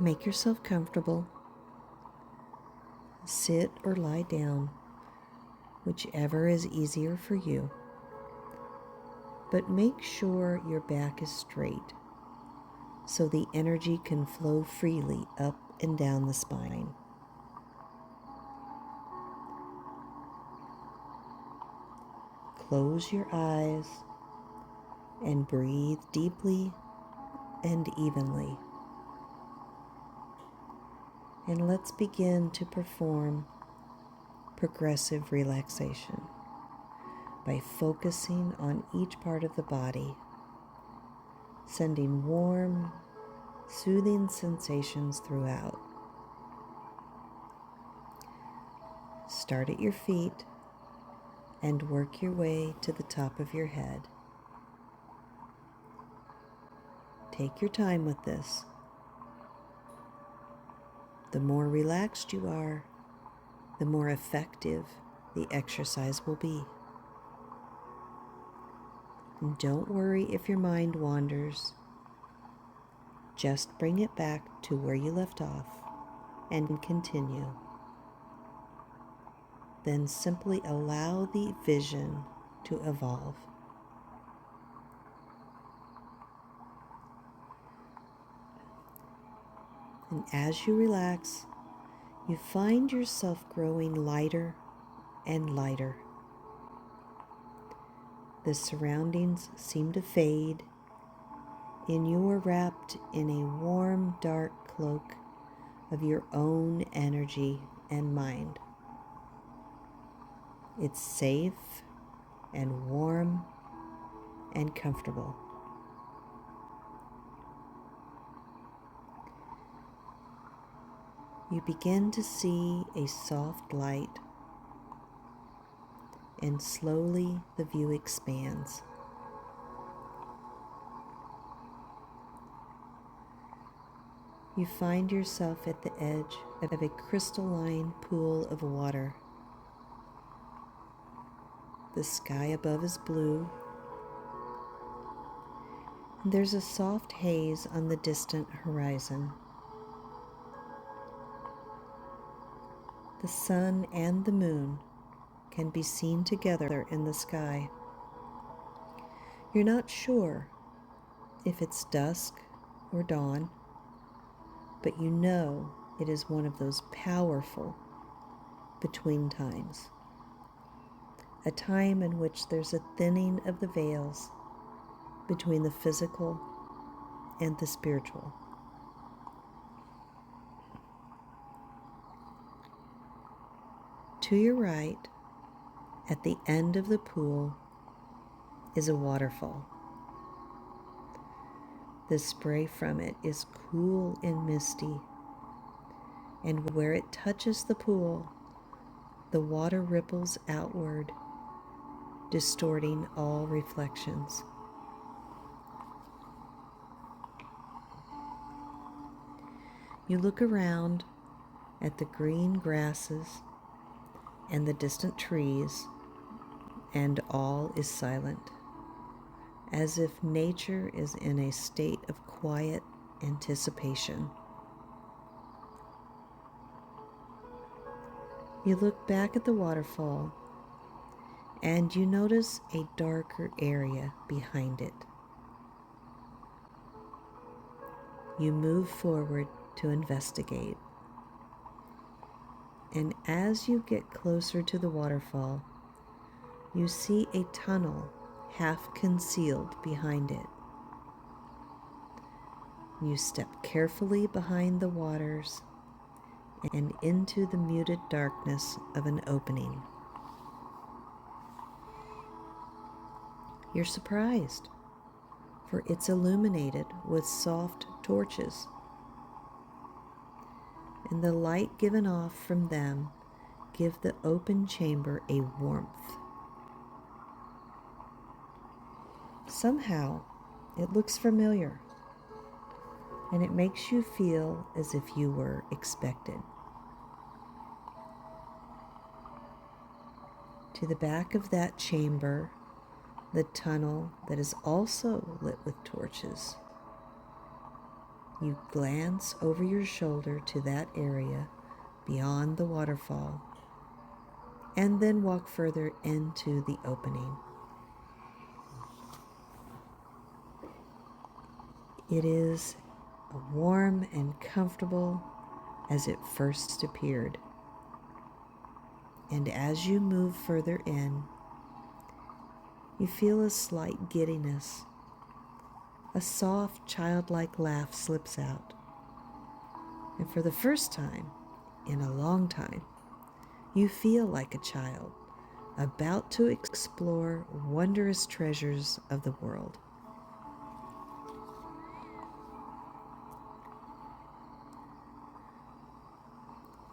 Make yourself comfortable. Sit or lie down, whichever is easier for you. But make sure your back is straight so the energy can flow freely up and down the spine. Close your eyes and breathe deeply and evenly. And let's begin to perform progressive relaxation by focusing on each part of the body, sending warm, soothing sensations throughout. Start at your feet and work your way to the top of your head. Take your time with this. The more relaxed you are, the more effective the exercise will be. And don't worry if your mind wanders. Just bring it back to where you left off and continue. Then simply allow the vision to evolve. And as you relax, you find yourself growing lighter and lighter. The surroundings seem to fade, and you are wrapped in a warm, dark cloak of your own energy and mind. It's safe and warm and comfortable. You begin to see a soft light, and slowly the view expands. You find yourself at the edge of a crystalline pool of water. The sky above is blue, and there's a soft haze on the distant horizon. The sun and the moon can be seen together in the sky. You're not sure if it's dusk or dawn, but you know it is one of those powerful between times. A time in which there's a thinning of the veils between the physical and the spiritual. To your right, at the end of the pool, is a waterfall. The spray from it is cool and misty, and where it touches the pool, the water ripples outward, distorting all reflections. You look around at the green grasses and the distant trees, and all is silent, as if nature is in a state of quiet anticipation. You look back at the waterfall, and you notice a darker area behind it. You move forward to investigate. And as you get closer to the waterfall, you see a tunnel half concealed behind it. You step carefully behind the waters and into the muted darkness of an opening. You're surprised, for it's illuminated with soft torches, and the light given off from them give the open chamber a warmth. Somehow, it looks familiar, and it makes you feel as if you were expected. To the back of that chamber, the tunnel that is also lit with torches, You glance over your shoulder to that area beyond the waterfall, and then walk further into the opening. It is warm and comfortable as it first appeared. And as you move further in, you feel a slight giddiness. A soft, childlike laugh slips out. And for the first time in a long time, you feel like a child, about to explore wondrous treasures of the world.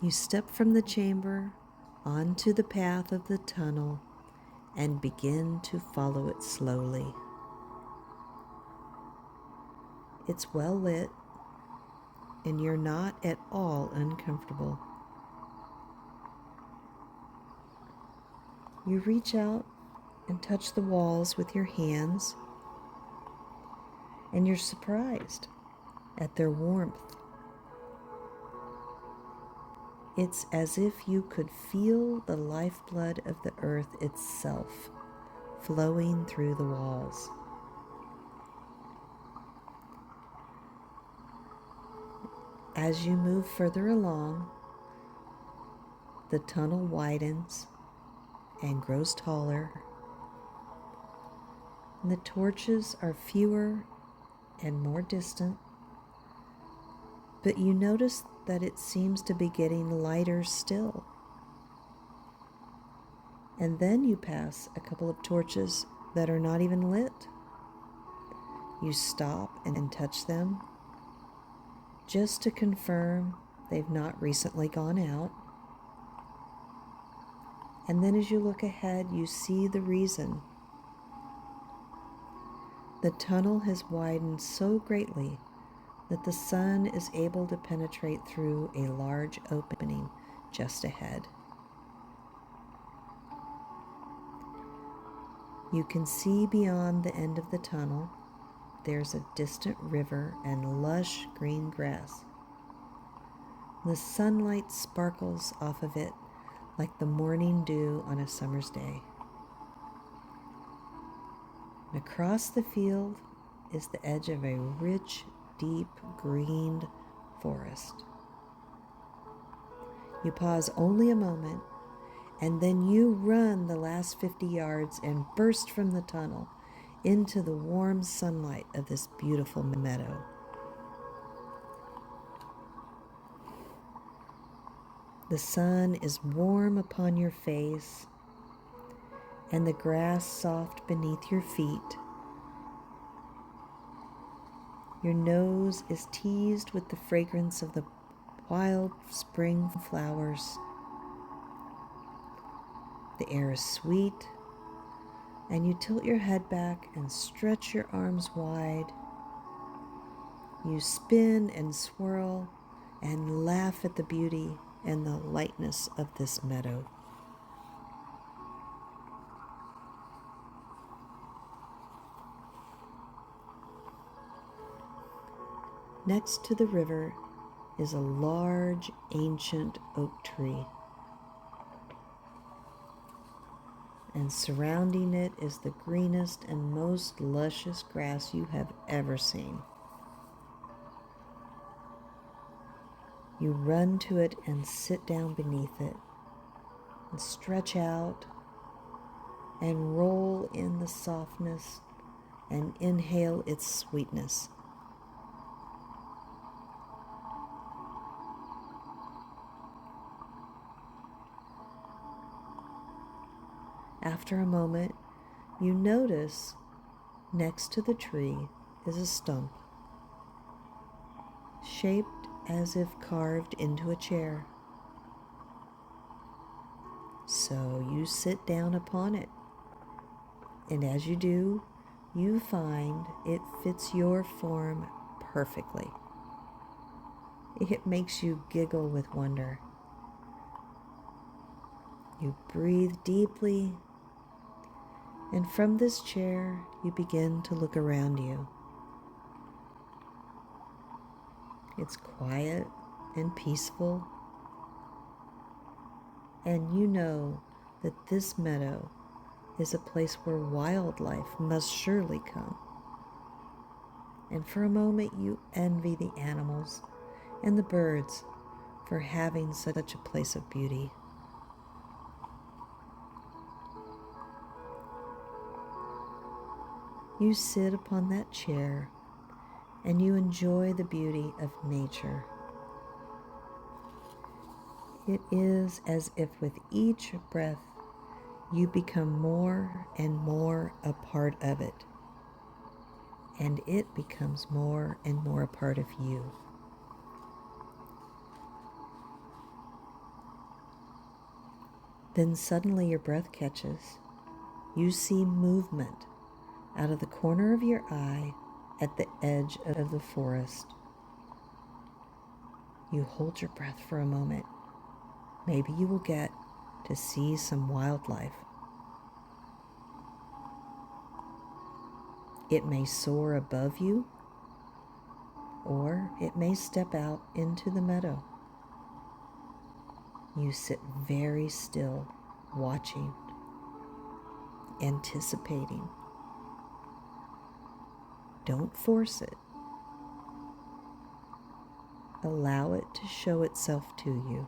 You step from the chamber onto the path of the tunnel and begin to follow it slowly. It's well lit, and you're not at all uncomfortable. You reach out and touch the walls with your hands, and you're surprised at their warmth. It's as if you could feel the lifeblood of the earth itself flowing through the walls. As you move further along, the tunnel widens and grows taller, and the torches are fewer and more distant, but you notice that it seems to be getting lighter still. And then you pass a couple of torches that are not even lit. You stop and touch them just to confirm they've not recently gone out. And then as you look ahead, you see the reason. The tunnel has widened so greatly that the sun is able to penetrate through a large opening just ahead. You can see beyond the end of the tunnel. There's a distant river and lush green grass. The sunlight sparkles off of it like the morning dew on a summer's day. And across the field is the edge of a rich, deep greened forest. You pause only a moment, and then you run the last 50 yards and burst from the tunnel into the warm sunlight of this beautiful meadow. The sun is warm upon your face, and the grass soft beneath your feet. Your nose is teased with the fragrance of the wild spring flowers. The air is sweet, and you tilt your head back and stretch your arms wide. You spin and swirl and laugh at the beauty and the lightness of this meadow. Next to the river is a large, ancient oak tree, and surrounding it is the greenest and most luscious grass you have ever seen. You run to it and sit down beneath it, and stretch out and roll in the softness and inhale its sweetness. After a moment, you notice next to the tree is a stump, shaped as if carved into a chair. So you sit down upon it, and as you do, you find it fits your form perfectly. It makes you giggle with wonder. You breathe deeply, and from this chair, you begin to look around you. It's quiet and peaceful, and you know that this meadow is a place where wildlife must surely come. And for a moment you envy the animals and the birds for having such a place of beauty. You sit upon that chair and you enjoy the beauty of nature. It is as if with each breath you become more and more a part of it, and it becomes more and more a part of you. Then suddenly your breath catches. You see movement out of the corner of your eye at the edge of the forest. You hold your breath for a moment. Maybe you will get to see some wildlife. It may soar above you, or it may step out into the meadow. You sit very still, watching, anticipating. Don't force it. Allow it to show itself to you.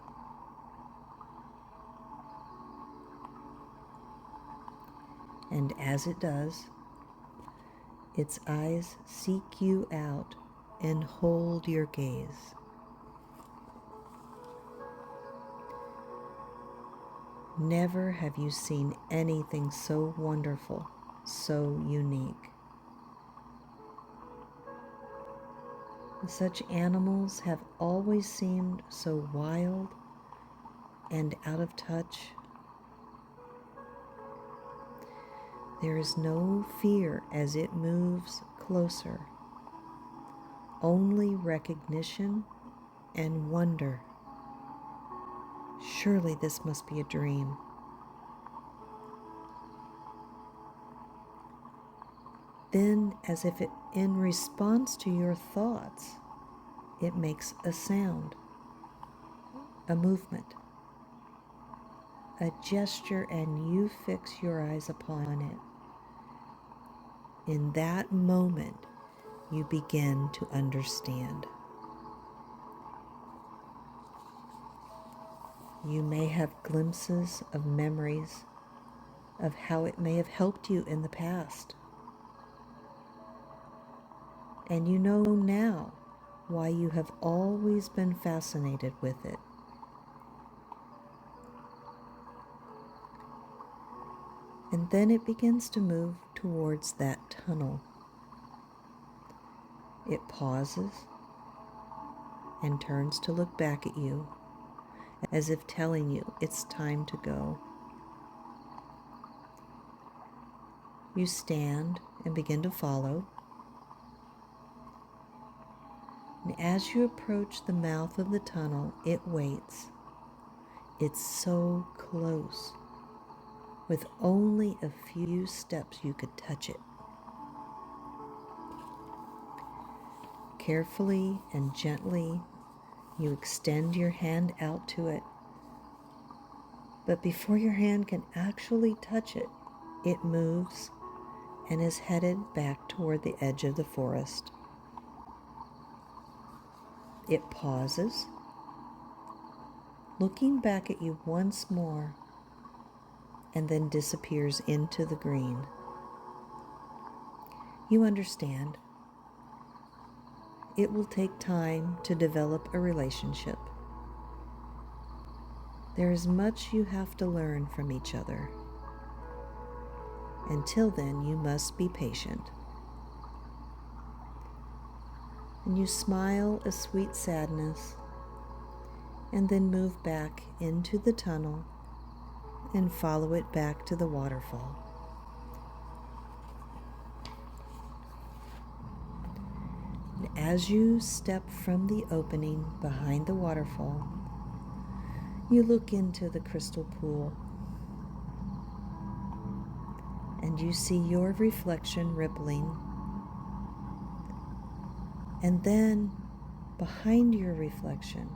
And as it does, its eyes seek you out and hold your gaze. Never have you seen anything so wonderful, so unique. Such animals have always seemed so wild and out of touch. There is no fear as it moves closer, only recognition and wonder. Surely this must be a dream. Then, as if in response to your thoughts, it makes a sound, a movement, a gesture, and you fix your eyes upon it. In that moment, you begin to understand. You may have glimpses of memories of how it may have helped you in the past. And you know now why you have always been fascinated with it. And then it begins to move towards that tunnel. It pauses and turns to look back at you, as if telling you it's time to go. You stand and begin to follow. And as you approach the mouth of the tunnel, it waits. It's so close. With only a few steps, you could touch it. Carefully and gently, you extend your hand out to it. But before your hand can actually touch it, it moves and is headed back toward the edge of the forest. It pauses, looking back at you once more, and then disappears into the green. You understand. It will take time to develop a relationship. There is much you have to learn from each other. Until then, you must be patient. And you smile a sweet sadness, and then move back into the tunnel and follow it back to the waterfall. And as you step from the opening behind the waterfall, you look into the crystal pool, and you see your reflection rippling. And then, behind your reflection,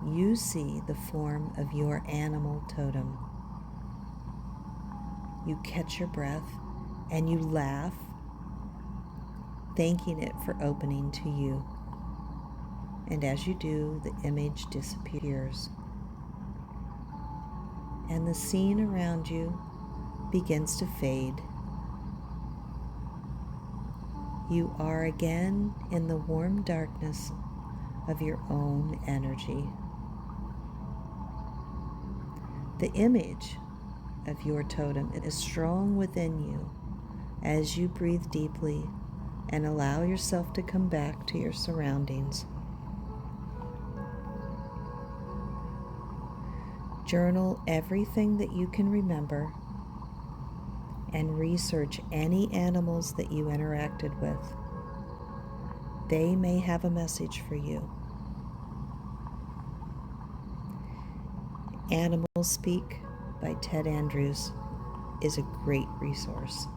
you see the form of your animal totem. You catch your breath and you laugh, thanking it for opening to you. And as you do, the image disappears. And the scene around you begins to fade. You are again in the warm darkness of your own energy. The image of your totem is strong within you as you breathe deeply and allow yourself to come back to your surroundings. Journal everything that you can remember and research any animals that you interacted with. They may have a message for you. Animals Speak by Ted Andrews is a great resource.